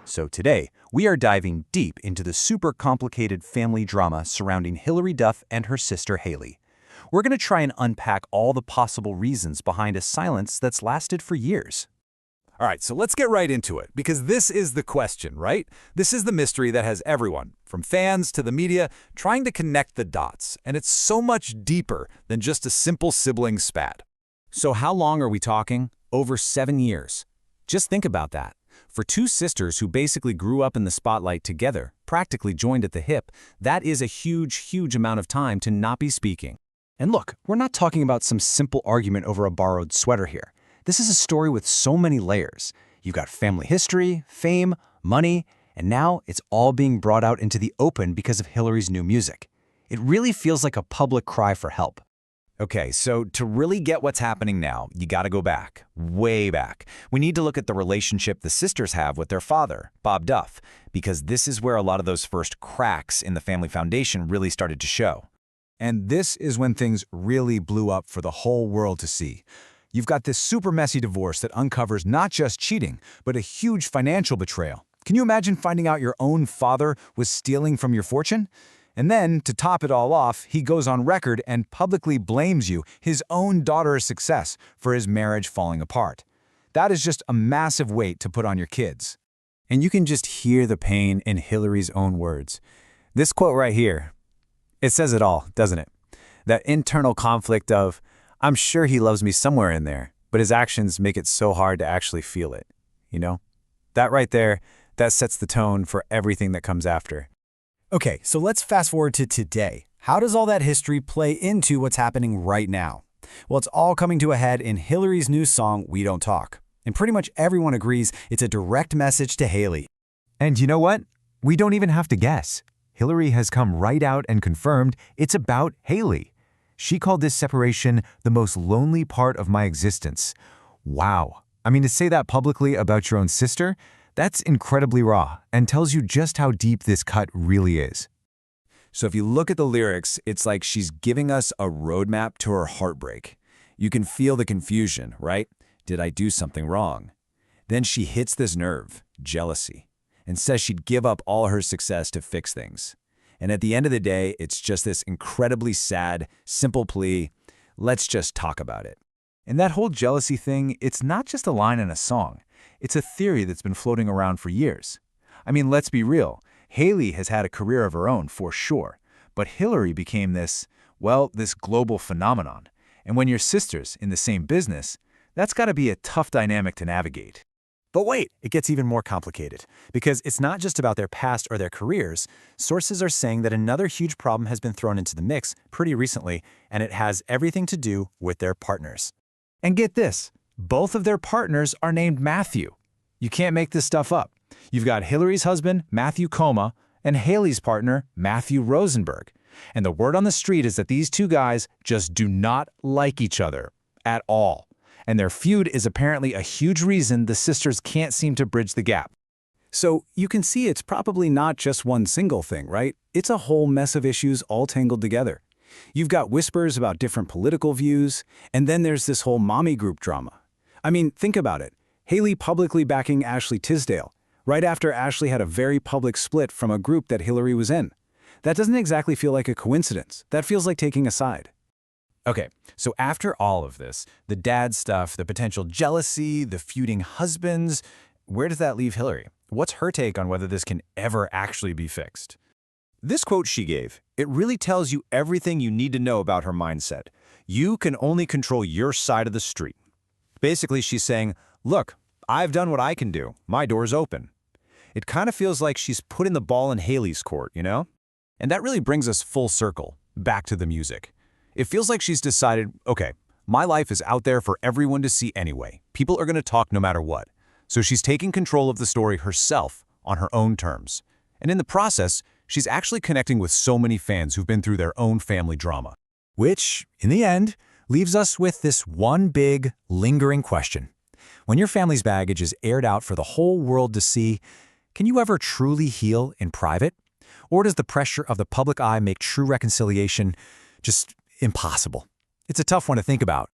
So today, we are diving deep into the super complicated family drama surrounding Hilary Duff and her sister Haylie. We're going to try and unpack all the possible reasons behind a silence that's lasted for years. All right, so let's get right into it, because this is the question, right? This is the mystery that has everyone, from fans to the media, trying to connect the dots, and it's so much deeper than just a simple sibling spat. So how long are we talking? Over 7 years. Just think about that. For two sisters who basically grew up in the spotlight together, practically joined at the hip, that is a huge amount of time to not be speaking. And look, we're not talking about some simple argument over a borrowed sweater here. This is a story with so many layers. You've got family history, fame, money, and now it's all being brought out into the open because of Hilary's new music. It really feels like a public cry for help. Okay, so to really get what's happening now, you gotta go back, way back. We need to look at the relationship the sisters have with their father, Bob Duff, because this is where a lot of those first cracks in the family foundation really started to show. And this is when things really blew up for the whole world to see. You've got this super messy divorce that uncovers not just cheating, but a huge financial betrayal. Can you imagine finding out your own father was stealing from your fortune? And then, to top it all off, he goes on record and publicly blames you, his own daughter's success, for his marriage falling apart. That is just a massive weight to put on your kids. And you can just hear the pain in Hilary's own words. This quote right here, it says it all, doesn't it? That internal conflict of, I'm sure he loves me somewhere in there, but his actions make it so hard to actually feel it, you know? That right there, that sets the tone for everything that comes after. Okay, so let's fast forward to today. How does all that history play into what's happening right now? Well, it's all coming to a head in Hilary's new song, We Don't Talk. And pretty much everyone agrees it's a direct message to Haylie. And you know what? We don't even have to guess. Hilary has come right out and confirmed it's about Haylie. She called this separation the most lonely part of my existence. Wow. I mean, to say that publicly about your own sister, that's incredibly raw and tells you just how deep this cut really is. So if you look at the lyrics, it's like she's giving us a roadmap to her heartbreak. You can feel the confusion, right? Did I do something wrong? Then she hits this nerve, jealousy, and says she'd give up all her success to fix things. And at the end of the day, it's just this incredibly sad, simple plea, let's just talk about it. And that whole jealousy thing, it's not just a line in a song. It's a theory that's been floating around for years. I mean, let's be real. Haylie has had a career of her own, for sure. But Hilary became this global phenomenon. And when you're sisters in the same business, that's got to be a tough dynamic to navigate. But wait, it gets even more complicated, because it's not just about their past or their careers. Sources are saying that another huge problem has been thrown into the mix pretty recently, and it has everything to do with their partners. And get this, both of their partners are named Matthew. You can't make this stuff up. You've got Hilary's husband, Matthew Koma, and Haylie's partner, Matthew Rosenberg. And the word on the street is that these two guys just do not like each other at all. And their feud is apparently a huge reason the sisters can't seem to bridge the gap. So you can see it's probably not just one single thing, right? It's a whole mess of issues all tangled together. You've got whispers about different political views, and then there's this whole mommy group drama. I mean, think about it. Haylie publicly backing Ashley Tisdale, right after Ashley had a very public split from a group that Hilary was in. That doesn't exactly feel like a coincidence. That feels like taking a side. Okay, so after all of this, the dad stuff, the potential jealousy, the feuding husbands, where does that leave Hilary? What's her take on whether this can ever actually be fixed? This quote she gave, it really tells you everything you need to know about her mindset. You can only control your side of the street. Basically, she's saying, look, I've done what I can do. My door's open. It kind of feels like she's putting the ball in Haylie's court, you know? And that really brings us full circle, back to the music. It feels like she's decided, okay, my life is out there for everyone to see anyway. People are going to talk no matter what. So she's taking control of the story herself on her own terms. And in the process, she's actually connecting with so many fans who've been through their own family drama. Which, in the end, leaves us with this one big, lingering question. When your family's baggage is aired out for the whole world to see, can you ever truly heal in private? Or does the pressure of the public eye make true reconciliation just impossible? It's a tough one to think about,